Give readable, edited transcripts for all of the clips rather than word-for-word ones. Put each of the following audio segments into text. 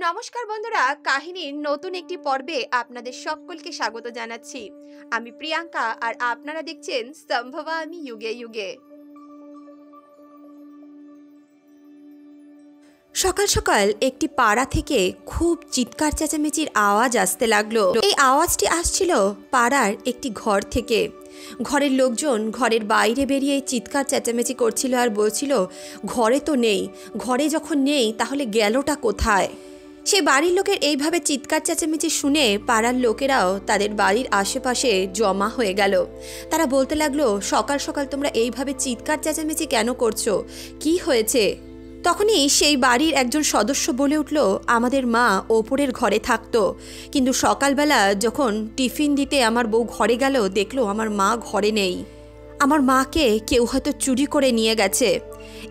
নমস্কার বন্ধুরা, কাহিনীর নতুন একটি পর্বে আপনাদের সকলকে স্বাগত জানাচ্ছি। আমি প্রিয়াঙ্কা আর আপনারা দেখছেন সম্ভবামি যুগে যুগে। সকাল সকাল একটি পাড়া থেকে খুব চিৎকার চেঁচামেচির আওয়াজ আসতে লাগলো। এই আওয়াজটি আসছিল পাড়ার একটি ঘর থেকে। ঘরের লোকজন ঘরের বাইরে বেরিয়ে চিৎকার চেঁচামেচি করছিল আর বলছিল, ঘরে তো নেই, ঘরে যখন নেই তাহলে গেলটা কোথায়। সে বাড়ির লোকের এইভাবে চিৎকার চেঁচামেচি শুনে পাড়ার লোকেরাও তাদের বাড়ির আশেপাশে জমা হয়ে গেল। তারা বলতে লাগলো, সকাল সকাল তোমরা এইভাবে চিৎকার চেঁচামেচি কেন করছো, কি হয়েছে? তখনই সেই বাড়ির একজন সদস্য বলে উঠল, আমাদের মা ওপরের ঘরে থাকতো, কিন্তু সকালবেলা যখন টিফিন দিতে আমার বউ ঘরে গেল দেখলো আমার মা ঘরে নেই। আমার মাকে কেউ হয়তো চুরি করে নিয়ে গেছে।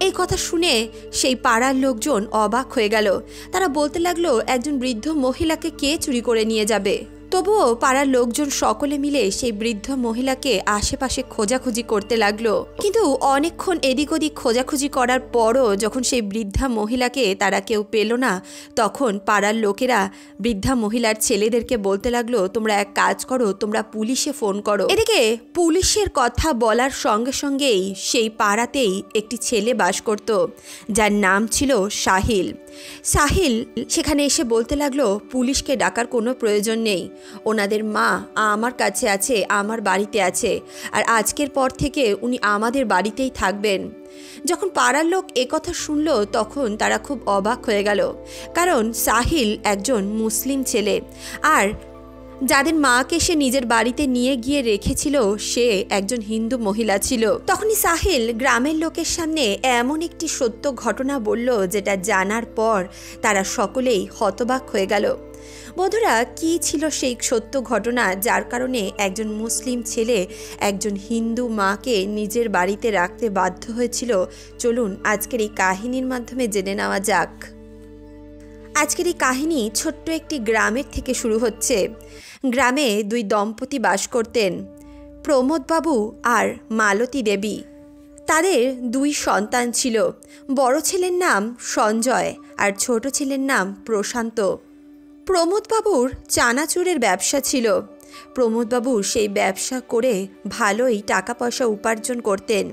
এই কথা শুনে সেই পাড়ার লোকজন অবাক হয়ে গেল। তারা বলতে লাগলো, একজন বৃদ্ধ মহিলাকে কে চুরি করে নিয়ে যাবে? তবুও পাড়ার লোকজন সকলে মিলে সেই বৃদ্ধ মহিলাকে আশেপাশে খোঁজাখুঁজি করতে লাগলো। কিন্তু অনেকক্ষণ এদিক ওদিক খোঁজাখুঁজি করার পরও যখন সেই বৃদ্ধা মহিলাকে তারা কেউ পেল না, তখন পাড়ার লোকেরা বৃদ্ধা মহিলার ছেলেদেরকে বলতে লাগলো, তোমরা এক কাজ করো, তোমরা পুলিশে ফোন করো। এদিকে পুলিশের কথা বলার সঙ্গে সঙ্গেই সেই পাড়াতেই একটি ছেলে বাস করত, যার নাম ছিল সাহিল। সাহিল সেখানে এসে বলতে লাগলো, পুলিশকে ডাকার কোনো প্রয়োজন নেই, ওনাদের মা আমার কাছে আছে, আমার বাড়িতে আছে, আর আজকের পর থেকে উনি আমাদের বাড়িতেই থাকবেন। যখন পাড়ার লোক একথা শুনল তখন তারা খুব অবাক হয়ে গেল, কারণ সাহিল একজন মুসলিম ছেলে, আর যাদের মাকে সে নিজের বাড়িতে নিয়ে গিয়ে রেখেছিল সে একজন হিন্দু মহিলা ছিল। তখনই সাহিল গ্রামের লোকের সামনে এমন একটি সত্য ঘটনা বলল, যেটা জানার পর তারা সকলেই হতবাক হয়ে গেল। বন্ধুরা, কি ছিল সেই সত্য ঘটনা যার কারণে একজন মুসলিম ছেলে একজন হিন্দু মাকে নিজের বাড়িতে রাখতে বাধ্য হয়েছিল? চলুন আজকের এই কাহিনীর মাধ্যমে জেনে নেওয়া যাক। আজকের এই কাহিনী ছোট্ট একটি গ্রামের থেকে শুরু হচ্ছে। গ্রামে দুই দম্পতি বাস করতেন, প্রমোদবাবু আর মালতী দেবী। তাদের দুই সন্তান ছিল। বড় ছেলের নাম সঞ্জয় আর ছোট ছেলের নাম প্রশান্ত। প্রমোদবাবুর চানাচুরের ব্যবসা ছিল। প্রমোদবাবু সেই ব্যবসা করে ভালোই টাকা পয়সা উপার্জন করতেন।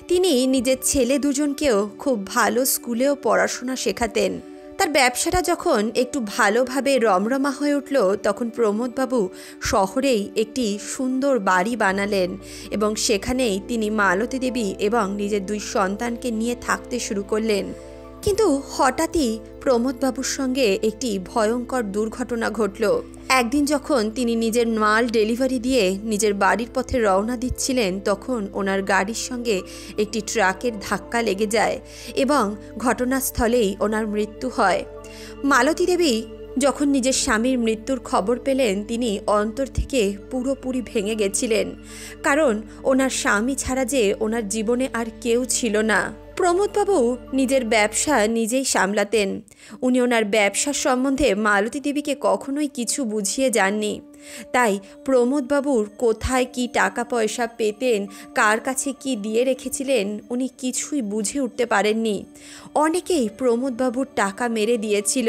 তিনি নিজের ছেলে দুজনকেও খুব ভালো স্কুলেও পড়াশোনা শেখাতেন। তার ব্যবসাটা যখন একটু ভালোভাবে রমরমা হয়ে উঠল তখন প্রমোদবাবু শহরেই একটি সুন্দর বাড়ি বানালেন এবং সেখানেই তিনি মালতী দেবী এবং নিজের দুই সন্তানকে নিয়ে থাকতে শুরু করলেন। কিন্তু হঠাৎই প্রমোদবাবুর সঙ্গে একটি ভয়ঙ্কর দুর্ঘটনা ঘটল। একদিন যখন তিনি নিজের মাল ডেলিভারি দিয়ে নিজের বাড়ির পথে রওনা দিচ্ছিলেন তখন ওনার গাড়ির সঙ্গে একটি ট্রাকের ধাক্কা লেগে যায় এবং ঘটনাস্থলেই ওনার মৃত্যু হয়। মালতী দেবী যখন নিজের স্বামীর মৃত্যুর খবর পেলেন তিনি অন্তর থেকে পুরোপুরি ভেঙে গেছিলেন, কারণ ওনার স্বামী ছাড়া যে ওনার জীবনে আর কেউ ছিল না। প্রমোদবাবু নিজের ব্যবসা নিজেই সামলাতেন। উনি ওনার ব্যবসার সম্বন্ধে মালতী দেবীকে কখনোই কিছু বুঝিয়ে যাননি। তাই প্রমোদবাবুর কোথায় কি টাকা পয়সা পেতেন, কার কাছে কি দিয়ে রেখেছিলেন উনি কিছুই বুঝে উঠতে পারেননি। অনেকেই প্রমোদবাবুর টাকা মেরে দিয়েছিল,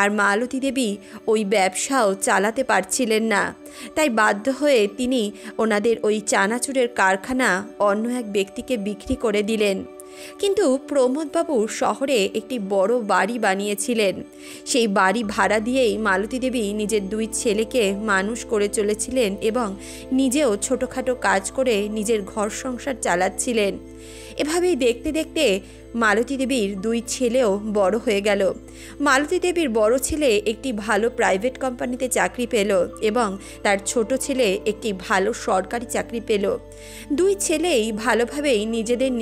আর মালতী দেবী ওই ব্যবসাও চালাতে পারছিলেন না। তাই বাধ্য হয়ে তিনি ওনাদের ওই চানাচুরের কারখানা অন্য এক ব্যক্তিকে বিক্রি করে দিলেন। কিন্তু প্রমোদবাবু শহরে একটি বড় বাড়ি বানিয়েছিলেন। সেই বাড়ি ভাড়া দিয়েই মালতী দেবী নিজের দুই ছেলেকে মানুষ করে চলেছিলেন এবং নিজেও ছোটোখাটো কাজ করে নিজের ঘর সংসার চালাচ্ছিলেন। এভাবেই দেখতে দেখতে মালতী দেবীর দুই ছেলেও বড় হয়ে গেল। মালতী দেবীর বড় ছেলে একটি ভালো প্রাইভেট কোম্পানিতে চাকরি পেল এবং তার ছোট ছেলে একটি ভালো সরকারি চাকরি পেল। দুই ছেলেই ভালোভাবেই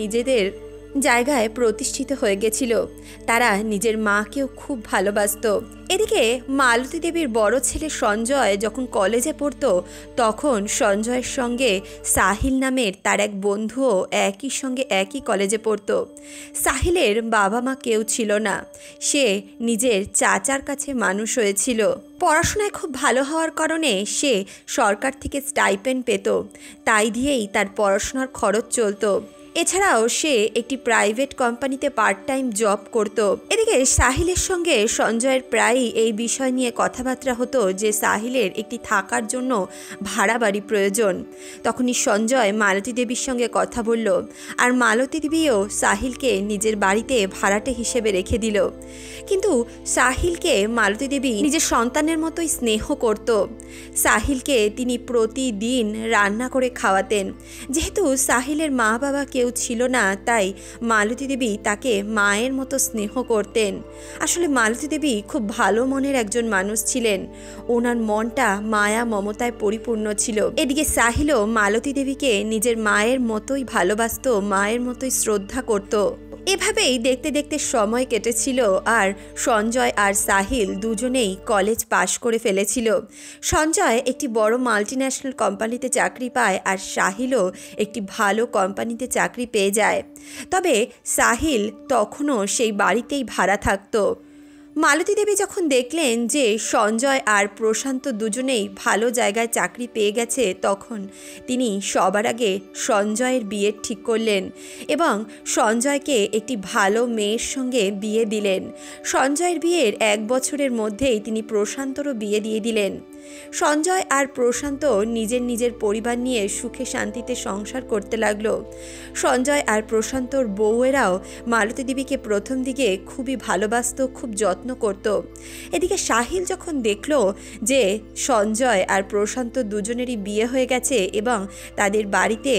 নিজেদের জায়গায় প্রতিষ্ঠিত হয়ে গেছিল। তারা নিজের মাকেও খুব ভালোবাসত। এদিকে মালতী দেবীর বড় ছেলে সঞ্জয় যখন কলেজে পড়তো তখন সঞ্জয়ের সঙ্গে সাহিল নামের তার এক বন্ধুও একই সঙ্গে একই কলেজে পড়তো। সাহিলের বাবা মা কেউ ছিল না, সে নিজের চাচার কাছে মানুষ হয়েছিল। পড়াশোনায় খুব ভালো হওয়ার কারণে সে সরকার থেকে স্টাইপেন্ড পেত, তাই দিয়েই তার পড়াশোনার খরচ চলতো। এছাড়াও সে একটি প্রাইভেট কোম্পানিতে পার্ট টাইম জব করত। এদিকে সাহিলের সঙ্গে সঞ্জয়ের প্রায়ই এই বিষয় নিয়ে কথাবার্তা হতো যে সাহিলের একটি থাকার জন্য ভাড়া বাড়ি প্রয়োজন। তখনই সঞ্জয় মালতী দেবীর সঙ্গে কথা বলল, আর মালতী দেবীও সাহিলকে নিজের বাড়িতে ভাড়াটে হিসেবে রেখে দিল। কিন্তু সাহিলকে মালতী দেবী নিজের সন্তানের মতোই স্নেহ করত। সাহিলকে তিনি প্রতিদিন রান্না করে খাওয়াতেন। যেহেতু সাহিলের মা বাবা কেউ ছিল না, তাই মালতী দেবী তাকে মায়ের মতো স্নেহ করতেন। আসলে মালতী দেবী খুব ভালো মনের একজন মানুষ ছিলেন। ওনার মনটা মায়া মমতায় পরিপূর্ণ ছিল। এদিকে সাহিলও মালতী দেবীকে নিজের মায়ের মতোই ভালোবাসত, মায়ের মতোই শ্রদ্ধা করত। এভাবেই দেখতে দেখতে সময় কেটেছিল, আর সঞ্জয় আর সাহিল দুজনেই কলেজ পাশ করে ফেলেছিল। সঞ্জয় একটি বড় মাল্টিন্যাশনাল কোম্পানিতে চাকরি পায়, আর সাহিলও একটি ভালো কোম্পানিতে চাকরি পেয়ে যায়। তবে সাহিল তখনও সেই বাড়িতেই ভাড়া থাকতো। মালতী দেবী যখন দেখলেন যে সঞ্জয় আর প্রশান্ত দুজনেই ভালো জায়গায় চাকরি পেয়ে গেছে, তখন তিনি সবার আগে সঞ্জয়ের বিয়ে ঠিক করলেন এবং সঞ্জয়কে একটি ভালো মেয়ের সঙ্গে বিয়ে দিলেন। সঞ্জয়ের বিয়ের 1 বছরের মধ্যেই তিনি প্রশান্তরও বিয়ে দিয়ে দিলেন। সঞ্জয় আর প্রশান্ত নিজের নিজের পরিবার নিয়ে সুখে শান্তিতে সংসার করতে লাগলো। সঞ্জয় আর প্রশান্তর বউয়েরাও মালতী দেবীকে প্রথম দিকে খুবই ভালোবাসত, খুব যত্ন করত। এদিকে সাহিল যখন দেখলো যে সঞ্জয় আর প্রশান্ত দুজনেরই বিয়ে হয়ে গেছে এবং তাদের বাড়িতে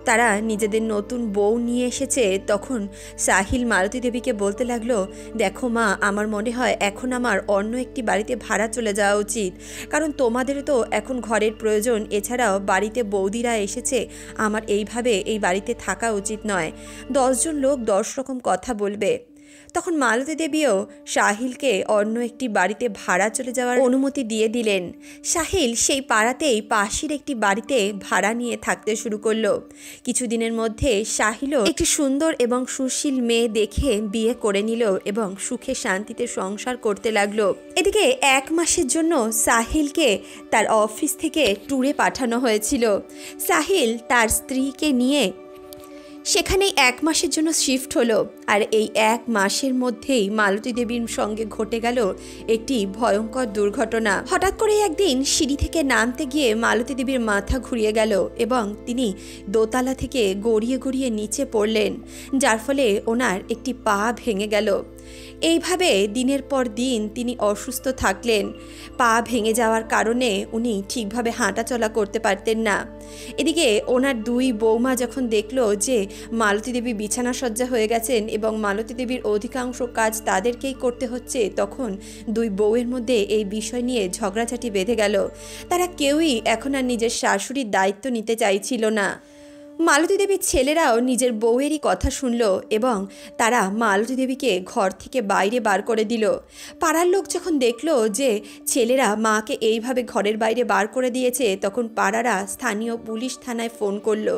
তারা নিজেদের নতুন বউ নিয়ে এসেছে, তখন সাহিল মালতী দেবীকে বলতে লাগলো, দেখো মা, আমার মনে হয় এখন আমার অন্য একটি বাড়িতে ভাড়া চলে যাওয়া উচিত, কারণ তোমাদেরও তো এখন ঘরের প্রয়োজন। এছাড়াও বাড়িতে বৌদিরা এসেছে, আমার এইভাবে এই বাড়িতে থাকা উচিত নয়। 10 জন লোক 10 রকম কথা বলবে। তখন মালতী দেবীও সাহিলকে অন্য একটি বাড়িতে ভাড়া চলে যাওয়ার অনুমতি দিয়ে দিলেন। সাহিল সেই পাড়াতেই পাশের একটি বাড়িতে ভাড়া নিয়ে থাকতে শুরু করলো। কিছুদিনের মধ্যে সাহিলও একটি সুন্দর এবং সুশীল মেয়ে দেখে বিয়ে করে নিল এবং সুখে শান্তিতে সংসার করতে লাগলো। এদিকে 1 মাসের জন্য সাহিলকে তার অফিস থেকে ট্যুরে পাঠানো হয়েছিল। সাহিল তার স্ত্রীকে নিয়ে সেখানেই 1 মাসের জন্য শিফট হলো। আর এই 1 মাসের মধ্যেই মালতী দেবীর সঙ্গে ঘটে গেল একটি ভয়ঙ্কর দুর্ঘটনা। হঠাৎ করে একদিন সিঁড়ি থেকে নামতে গিয়ে মালতী দেবীর মাথা ঘুরিয়ে গেল এবং তিনি দোতলা থেকে গড়িয়ে গড়িয়ে নিচে পড়লেন, যার ফলে ওনার একটি পা ভেঙে গেল। এইভাবে দিনের পর দিন তিনি অসুস্থ থাকলেন। পা ভেঙে যাওয়ার কারণে উনি ঠিকভাবে হাঁটাচলা করতে পারতেন না। এদিকে ওনার 2 বৌমা যখন দেখলো যে মালতী দেবী বিছানা সজ্জা হয়ে গেছেন এবং মালতী দেবীর অধিকাংশ কাজ তাদেরকেই করতে হচ্ছে, তখন 2 বউয়ের মধ্যে এই বিষয় নিয়ে ঝগড়াঝাটি বেঁধে গেল। তারা কেউই এখন আর নিজের শাশুড়ির দায়িত্ব নিতে চাইছিল না। মালতী দেবীর ছেলেরাও নিজের বউয়েরই কথা শুনল এবং তারা মালতী দেবীকে ঘর থেকে বাইরে বার করে দিল। পাড়ার লোক যখন দেখলো যে ছেলেরা মাকে এইভাবে ঘরের বাইরে বার করে দিয়েছে, তখন পাড়ারা স্থানীয় পুলিশ থানায় ফোন করলো।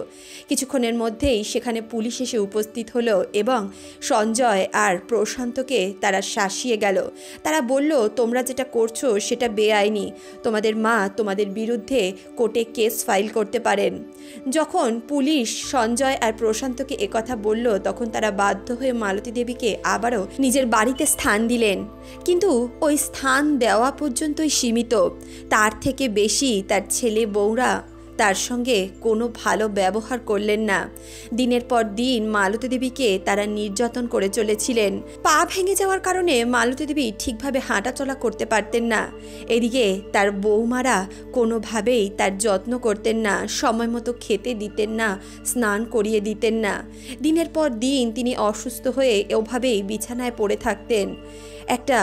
কিছুক্ষণের মধ্যেই সেখানে পুলিশ এসে উপস্থিত হলো এবং সঞ্জয় আর প্রশান্তকে তারা শাসিয়ে গেল। তারা বলল, তোমরা যেটা করছো সেটা বেআইনি, তোমাদের মা তোমাদের বিরুদ্ধে কোর্টে কেস ফাইল করতে পারেন। যখন পুলিশ সঞ্জয় আর প্রশান্তকে একথা বলল, তখন তারা বাধ্য হয়ে মালতী দেবীকে আবারও নিজের বাড়িতে স্থান দিলেন। কিন্তু ওই স্থান দেওয়া পর্যন্তই সীমিত, তার থেকে বেশি তার ছেলে বউরা তার সঙ্গে কোনো ভালো ব্যবহার করলেন না। দিনের পর দিন মালতী দেবীকে তারা নির্যাতন করে চলেছিলেন। পা ভেঙে যাওয়ার কারণে মালতী দেবী ঠিকভাবে হাঁটাচলা করতে পারতেন না। এদিকে তার বৌমারা কোনোভাবেই তার যত্ন করতেন না, সময় মতো খেতে দিতেন না, স্নান করিয়ে দিতেন না। দিনের পর দিন তিনি অসুস্থ হয়ে ওভাবেই বিছানায় পড়ে থাকতেন। একটা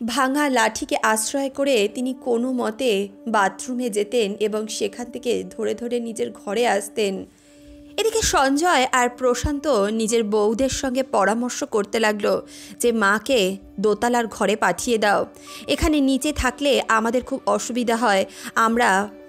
ভাঙা লাঠিকে আশ্রয় করে তিনি কোনো মতে বাথরুমে যেতেন এবং সেখান থেকে ধরে ধরে নিজের ঘরে আসতেন। এদিকে সঞ্জয় আর প্রশান্ত নিজের বউদের সঙ্গে পরামর্শ করতে লাগলো যে মাকে দোতলার ঘরে পাঠিয়ে দাও। এখানে নিচে থাকলে আমাদের খুব অসুবিধা হয়, আমরা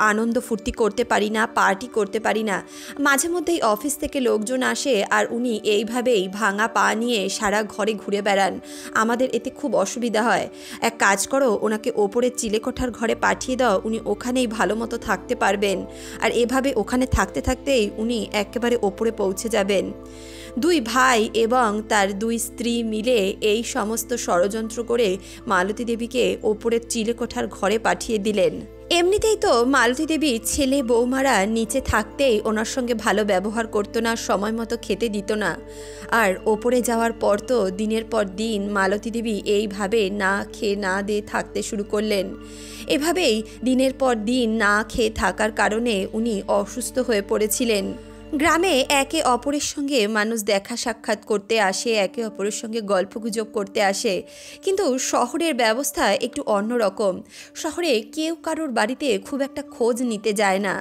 আনন্দ ফুর্তি করতে পারি না, পার্টি করতে পারি না। মাঝে মধ্যেই অফিস থেকে লোকজন আসে আর উনি এইভাবেই ভাঙা পা নিয়ে সারা ঘরে ঘুরে বেড়ান, আমাদের এতে খুব অসুবিধা হয়। এক কাজ করো, ওনাকে ওপরের চিলেকোঠার ঘরে পাঠিয়ে দাও, উনি ওখানেই ভালো মতো থাকতে পারবেন। আর এভাবে ওখানে থাকতে থাকতেই উনি একেবারে ওপরে পৌঁছে যাবেন। দুই ভাই এবং তার দুই স্ত্রী মিলে এই সমস্ত ষড়যন্ত্র করে মালতী দেবীকে ওপরের চিলেকোঠার ঘরে পাঠিয়ে দিলেন। এমনিতেই তো মালতী দেবী ছেলে বৌমারা নিচে থাকতেই ওনার সঙ্গে ভালো ব্যবহার করতো না, সময় মতো খেতে দিত না। আর ওপরে যাওয়ার পর তো দিনের পর দিন মালতী দেবী এইভাবে না খেয়ে না দিয়ে থাকতে শুরু করলেন। এভাবেই দিনের পর দিন না খেয়ে থাকার কারণে উনি অসুস্থ হয়ে পড়েছিলেন। গ্রামে একে অপরের সঙ্গে মানুষ দেখা সাক্ষাৎ করতে আসে, একে অপরের সঙ্গে গল্পগুজব করতে আসে, কিন্তু শহরের ব্যবস্থা একটু অন্যরকম। শহরে কেউ কারোর বাড়িতে খুব একটা খোঁজ নিতে যায় না।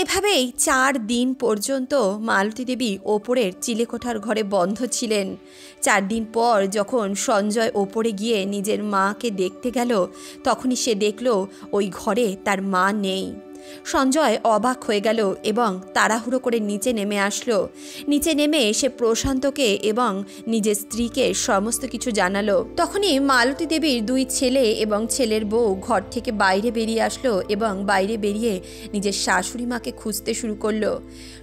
এভাবেই 4 দিন পর্যন্ত মালতী দেবী ওপরের চিলেকোঠার ঘরে বন্ধ ছিলেন। 4 দিন পর যখন সঞ্জয় ওপরে গিয়ে নিজের মাকে দেখতে গেল, তখনই সে দেখল ওই ঘরে তার মা নেই। সঞ্জয় অবাক হয়ে গেল এবং তাড়াহুড়ো করে নিচে নেমে আসলো। নিচে নেমে সে প্রশান্তকে এবং নিজের স্ত্রীকে সমস্ত কিছু জানালো। তখনই মালতী দেবীর 2 ছেলে এবং ছেলের বউ ঘর থেকে বাইরে বেরিয়ে আসলো এবং বাইরে বেরিয়ে নিজের শাশুড়ি মাকে খুঁজতে শুরু করলো।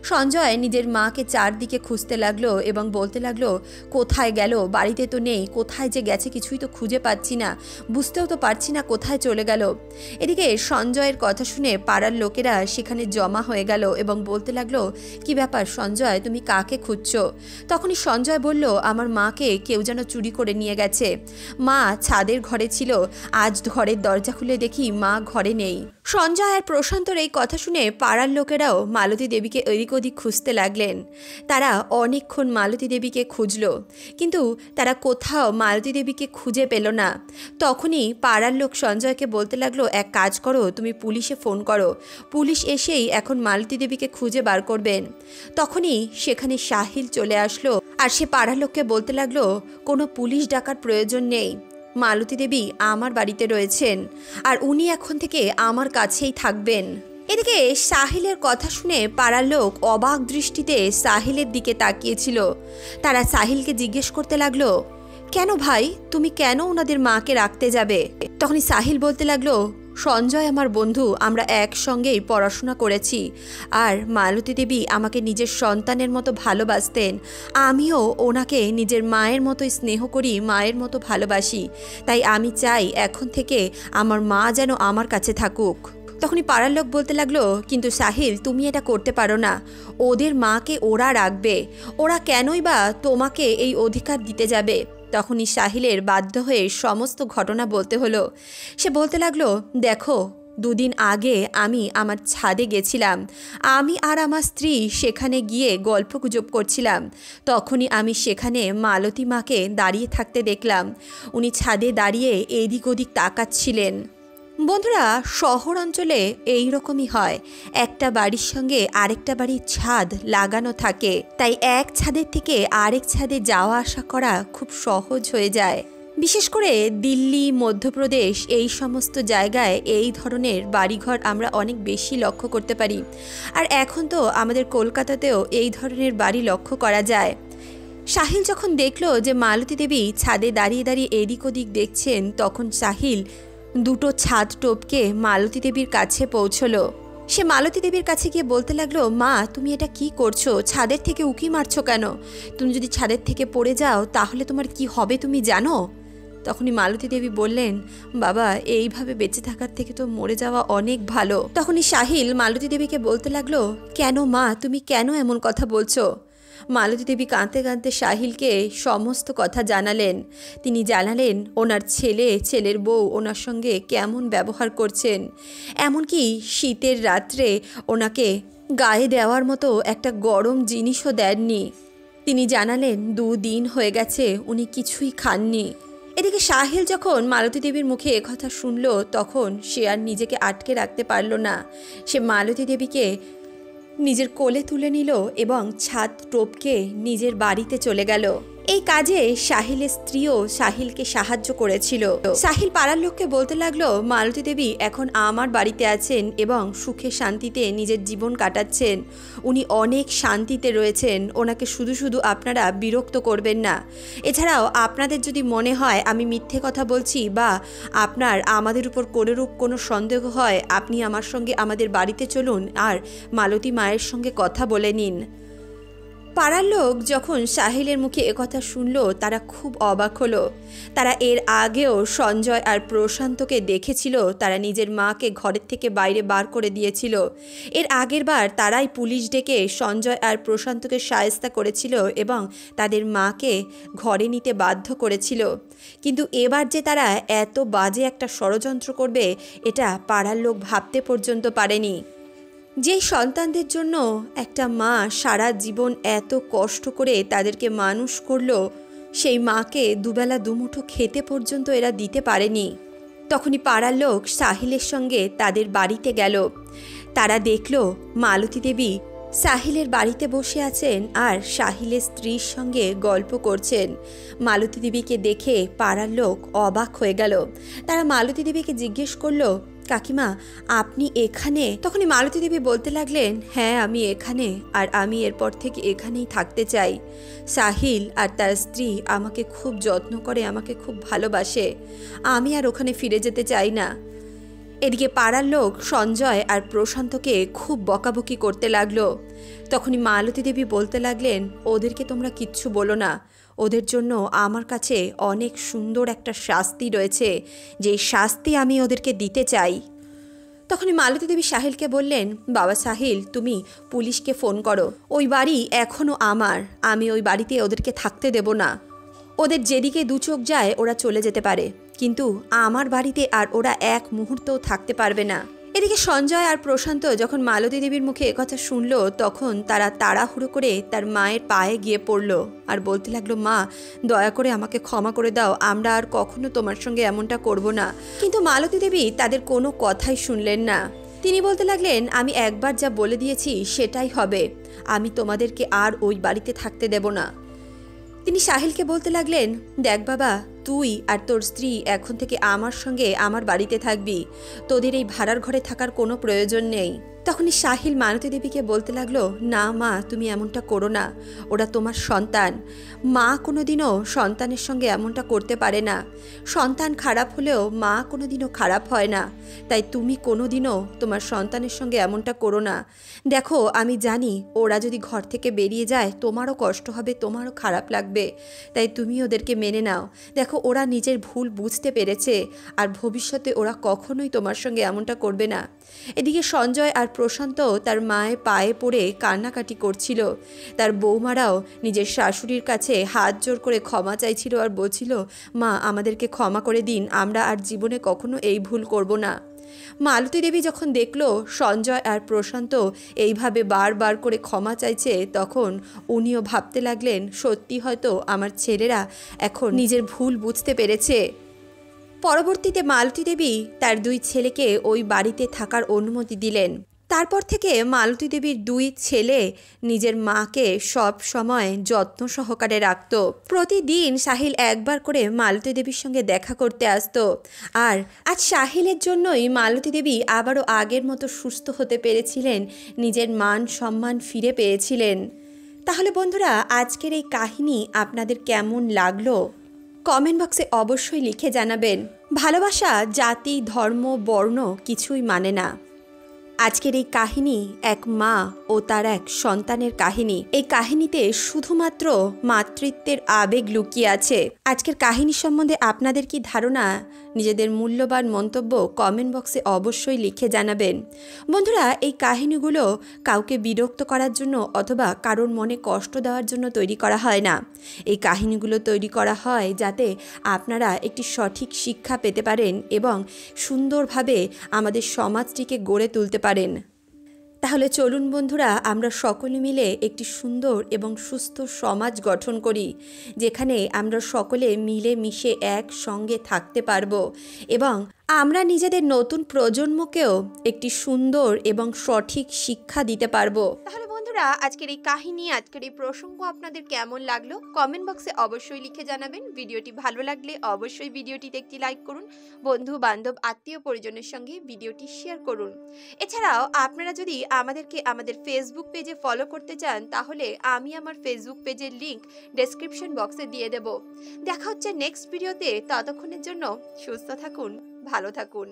সঞ্জয় নিজের মাকে চারদিকে খুঁজতে লাগলো এবং বলতে লাগলো, কোথায় গেল, বাড়িতে তো নেই, কোথায় যে গেছে কিছুই তো খুঁজে পাচ্ছি না, বুঝতেও তো পারছি না কোথায় চলে গেল। এদিকে সঞ্জয়ের কথা শুনে পাড়ার লোকেরা সেখানে জমা হয়ে গেল এবং বলতে লাগলো, কি ব্যাপার সঞ্জয়, তুমি কাকে খুঁজছো? তখনই সঞ্জয় বলল, আমার মাকে কেউ যেন চুরি করে নিয়ে গেছে। মা ছাদের ঘরে ছিল, আজ ঘরের দরজা খুলে দেখি মা ঘরে নেই। সঞ্জয় আর প্রশান্তর এই কথা শুনে পাড়ার লোকেরাও মালতী দেবীকে এদিক ওদিক খুঁজতে লাগলেন। তারা অনেকক্ষণ মালতী দেবীকে খুঁজল, কিন্তু তারা কোথাও মালতী দেবীকে খুঁজে পেল না। তখনই পাড়ার লোক সঞ্জয়কে বলতে লাগলো, এক কাজ করো, তুমি পুলিশে ফোন করো, পুলিশ এসেই এখন মালতী দেবীকে খুঁজে বার করবেন। তখনই সেখানে সাহিল চলে আসলো আর সে পাড়ার লোককে বলতে লাগলো, কোনো পুলিশ ডাকার প্রয়োজন নেই, মালতী দেবী আমার বাড়িতে রয়েছেন আর উনি এখন থেকে আমার কাছেই থাকবেন। এদিকে সাহিলের কথা শুনে পাড়ার লোক অবাক দৃষ্টিতে সাহিলের দিকে তাকিয়েছিল। তারা সাহিলকে জিজ্ঞেস করতে লাগলো, কেন ভাই, তুমি কেন ওনাদের মাকে রাখতে যাবে? তখনই সাহিল বলতে লাগলো, সঞ্জয় আমার বন্ধু, আমরা একসঙ্গেই পড়াশোনা করেছি আর মালতী দেবী আমাকে নিজের সন্তানের মতো ভালোবাসতেন, আমিও ওনাকে নিজের মায়ের মতোই স্নেহ করি, মায়ের মতো ভালোবাসি, তাই আমি চাই এখন থেকে আমার মা যেন আমার কাছে থাকুক। তখনই পাড়ার লোক বলতে লাগলো, কিন্তু সাহিল তুমি এটা করতে পারো না, ওদের মাকে ওরা রাখবে, ওরা কেনই বা তোমাকে এই অধিকার দিতে যাবে। তখনই সাহিলের বাধ্য হয়ে সমস্ত ঘটনা বলতে হলো। সে বলতে লাগলো, দেখো 2 দিন আগে আমি আমার ছাদে গেছিলাম, আমি আর আমার স্ত্রী সেখানে গিয়ে গল্পগুজব করছিলাম। তখনই আমি সেখানে মালতী মাকে দাঁড়িয়ে থাকতে দেখলাম, উনি ছাদে দাঁড়িয়ে এদিক ওদিক তাকাচ্ছিলেন। বন্ধুরা, শহর অঞ্চলে এই রকমই হয়, একটা বাড়ির সঙ্গে আরেকটা বাড়ির ছাদ লাগানো থাকে, তাই এক ছাদের থেকে আরেক ছাদে যাওয়া আসা করা খুব সহজ হয়ে যায়। বিশেষ করে দিল্লি, মধ্যপ্রদেশ এই সমস্ত জায়গায় এই ধরনের বাড়িঘর আমরা অনেক বেশি লক্ষ্য করতে পারি। আর এখন তো আমাদের কলকাতাতেও এই ধরনের বাড়ি লক্ষ্য করা যায়। সাহিল যখন দেখলো যে মালতী দেবী ছাদে দাঁড়িয়ে দাঁড়িয়ে এদিক ওদিক দেখছেন, তখন সাহিল 2টো ছাদ টপকে মালতী দেবীর কাছে পৌঁছলো। সে মালতী দেবীর কাছে গিয়ে বলতে লাগলো, মা তুমি এটা কি করছো, ছাদের থেকে উকি মারছো কেন? তুমি যদি ছাদের থেকে পড়ে যাও তাহলে তোমার কি হবে তুমি জানো? তখনই মালতী দেবী বললেন, বাবা এইভাবে বেঁচে থাকার থেকে তো মরে যাওয়া অনেক ভালো। তখনই সাহিল মালতী দেবীকে বলতে লাগলো, কেন মা, তুমি কেন এমন কথা বলছো? মালতী দেবী কাঁদতে কাঁদতে সাহিলকে সমস্ত কথা জানালেন। তিনি জানালেন ওনার ছেলের বউ ওনার সঙ্গে কেমন ব্যবহার করছেন, এমনকি শীতের রাত্রে ওনাকে গায়ে দেওয়ার মতো একটা গরম জিনিসও দেননি। তিনি জানালেন 2 দিন হয়ে গেছে উনি কিছুই খাননি। এদিকে সাহিল যখন মালতী দেবীর মুখে একথা শুনল, তখন সে আর নিজেকে আটকে রাখতে পারল না। সে মালতী দেবীকে নিজের কোলে তুলে নিল এবং ছাদ টপকে নিজের বাড়িতে চলে গেল। এই কাজে সাহিলের স্ত্রীও সাহিলকে সাহায্য করেছিল। সাহিল পাড়ার লোককে বলতে লাগলো, মালতী দেবী এখন আমার বাড়িতে আছেন এবং সুখে শান্তিতে নিজের জীবন কাটাচ্ছেন। উনি অনেক শান্তিতে রয়েছেন, ওনাকে শুধু শুধু আপনারা বিরক্ত করবেন না। এছাড়াও আপনাদের যদি মনে হয় আমি মিথ্যে কথা বলছি বা আপনার আমাদের উপর কোনোরূপ কোনো সন্দেহ হয়, আপনি আমার সঙ্গে আমাদের বাড়িতে চলুন আর মালতী মায়ের সঙ্গে কথা বলে নিন। পাড়ার লোক যখন সাহিলের মুখে একথা শুনল তারা খুব অবাক হলো। তারা এর আগেও সঞ্জয় আর প্রশান্তকে দেখেছিল, তারা নিজের মাকে ঘরের থেকে বাইরে বার করে দিয়েছিল। এর আগের বার তারাই পুলিশ ডেকে সঞ্জয় আর প্রশান্তকে শায়েস্তা করেছিল এবং তাদের মাকে ঘরে নিতে বাধ্য করেছিল। কিন্তু এবার যে তারা এত বাজে একটা ষড়যন্ত্র করবে এটা পাড়ার লোক ভাবতে পর্যন্ত পারেনি। যেই সন্তানদের জন্য একটা মা সারা জীবন এত কষ্ট করে তাদেরকে মানুষ করলো, সেই মাকে দুবেলা দুমুঠো খেতে পর্যন্ত এরা দিতে পারেনি। তখনই পাড়ার লোক সাহিলের সঙ্গে তাদের বাড়িতে গেল। তারা দেখল মালতী দেবী সাহিলের বাড়িতে বসে আছেন আর সাহিলের স্ত্রীর সঙ্গে গল্প করছেন। মালতী দেবীকে দেখে পাড়ার লোক অবাক হয়ে গেল। তারা মালতী দেবীকে জিজ্ঞেস করলো, কাকিমা আপনি এখানে? তখনই মালতী দেবী বলতে লাগলেন, হ্যাঁ আমি এখানে, আর আমি এরপর থেকে এখানেই থাকতে চাই। সাহিল আর তার স্ত্রী আমাকে খুব যত্ন করে, আমাকে খুব ভালোবাসে, আমি আর ওখানে ফিরে যেতে চাই না। এদিকে পাড়ার লোক সঞ্জয় আর প্রশান্তকে খুব বকাবকি করতে লাগলো। তখনই মালতী দেবী বলতে লাগলেন, ওদেরকে তোমরা কিচ্ছু বলো না, ওদের জন্য আমার কাছে অনেক সুন্দর একটা শাস্তি রয়েছে, যে শাস্তি আমি ওদেরকে দিতে চাই। তখনই মালতী দেবী সাহিলকে বললেন, বাবা সাহিল তুমি পুলিশকে ফোন করো, ওই বাড়ি এখনও আমার, আমি ওই বাড়িতে ওদেরকে থাকতে দেব না। ওদের যেদিকে দু চোখ যায় ওরা চলে যেতে পারে, কিন্তু আমার বাড়িতে আর ওরা এক মুহূর্তও থাকতে পারবে না। এদিকে সঞ্জয় আর প্রশান্ত যখন মালতী দেবীর মুখে একথা শুনল তখন তারা তাড়াহুড়ো করে তার মায়ের পায়ে গিয়ে পড়ল আর বলতে লাগলো, মা দয়া করে আমাকে ক্ষমা করে দাও, আমরা আর কখনো তোমার সঙ্গে এমনটা করব না। কিন্তু মালতী দেবী তাদের কোনো কথাই শুনলেন না। তিনি বলতে লাগলেন, আমি একবার যা বলে দিয়েছি সেটাই হবে, আমি তোমাদেরকে আর ওই বাড়িতে থাকতে দেব না। তিনি সাহিলকে বলতে লাগলেন, দেখ বাবা তুই আর তোর স্ত্রী এখন থেকে আমার সঙ্গে আমার বাড়িতে থাকবি, তোদের এই ভাড়ার ঘরে থাকার কোনো প্রয়োজন নেই। তখনই সাহিল মালতী দেবীকে বলতে লাগলো, না মা তুমি এমনটা করো না, ওরা তোমার সন্তান, মা কোনোদিনও সন্তানের সঙ্গে এমনটা করতে পারে না, সন্তান খারাপ হলেও মা কোনোদিনও খারাপ হয় না, তাই তুমি কোনোদিনও তোমার সন্তানের সঙ্গে এমনটা করো না। দেখো আমি জানি ওরা যদি ঘর থেকে বেরিয়ে যায় তোমারও কষ্ট হবে, তোমারও খারাপ লাগবে, তাই তুমি ওদেরকে মেনে নাও। দেখো ওরা নিজের ভুল বুঝতে পেরেছে আর ভবিষ্যতে ওরা কখনোই তোমার সঙ্গে এমনটা করবে না। এদিকে সঞ্জয় আর প্রশান্ত তার মায়ের পায়ে পড়ে কান্নাকাটি করছিল। তার বৌমারাও নিজের শাশুড়ির কাছে হাত জোর করে ক্ষমা চাইছিল আর বলছিল, মা আমাদেরকে ক্ষমা করে দিন, আমরা আর জীবনে কখনো এই ভুল করব না। মালতী দেবী যখন দেখল সঞ্জয় আর প্রশান্ত এইভাবে বারবার করে ক্ষমা চাইছে তখন উনিও ভাবতে লাগলেন, সত্যি হয়তো আমার ছেলেরা এখন নিজের ভুল বুঝতে পেরেছে। পরবর্তীতে মালতী দেবী তার দুই ছেলেকে ওই বাড়িতে থাকার অনুমতি দিলেন। তারপর থেকে মালতী দেবীর দুই ছেলে নিজের মাকে সব সময় যত্ন সহকারে রাখত। প্রতিদিন সাহিল একবার করে মালতী দেবীর সঙ্গে দেখা করতে আসতো। আর আজ সাহিলের জন্যই মালতী দেবী আবারও আগের মতো সুস্থ হতে পেরেছিলেন, নিজের মান সম্মান ফিরে পেয়েছিলেন। তাহলে বন্ধুরা আজকের এই কাহিনী আপনাদের কেমন লাগলো কমেন্ট বক্সে অবশ্যই লিখে জানাবেন। ভালোবাসা জাতি ধর্ম বর্ণ কিছুই মানে না। আজকের এই কাহিনী এক মা ও তার এক সন্তানের কাহিনী। এই কাহিনীতে শুধুমাত্র মাতৃত্বের আবেগ লুকিয়ে আছে। আজকের কাহিনী সম্বন্ধে আপনাদের কি ধারণা? নিজেদের মূল্যবান মন্তব্য কমেন্ট বক্সে অবশ্যই লিখে জানাবেন। বন্ধুরা এই কাহিনীগুলো কাউকে বিরক্ত করার জন্য অথবা কারোর মনে কষ্ট দেওয়ার জন্য তৈরি করা হয় না। এই কাহিনীগুলো তৈরি করা হয় যাতে আপনারা একটি সঠিক শিক্ষা পেতে পারেন এবং সুন্দরভাবে আমাদের সমাজটিকে গড়ে তুলতে পারেন। তাহলে চলুন বন্ধুরা আমরা সকলে মিলে একটি সুন্দর এবং সুস্থ সমাজ গঠন করি, যেখানে আমরা সকলে মিলে মিশে একসঙ্গে থাকতে পারবো এবং আমরা নিজেদের নতুন প্রজন্মকেও একটি সুন্দর এবং সঠিক শিক্ষা দিতে পারবো। তাহলে বন্ধুরা, আজকের এই কাহিনী, আজকের এই প্রসঙ্গ আপনাদের কেমন লাগলো কমেন্ট বক্সে অবশ্যই লিখে জানাবেন। ভিডিওটি ভালো লাগলে অবশ্যই ভিডিওটিতে একটি লাইক করুন, বন্ধু বান্ধব আত্মীয় পরিজনের সঙ্গে ভিডিওটি শেয়ার করুন। এছাড়াও আপনারা যদি আমাদেরকে আমাদের ফেসবুক পেজে ফলো করতে চান, তাহলে আমি আমার ফেসবুক পেজের লিংক ডেসক্রিপশন বক্সে দিয়ে দেব। দেখা হচ্ছে নেক্সট ভিডিওতে। ততক্ষণের জন্য সুস্থ থাকুন, ভালো থাকুন।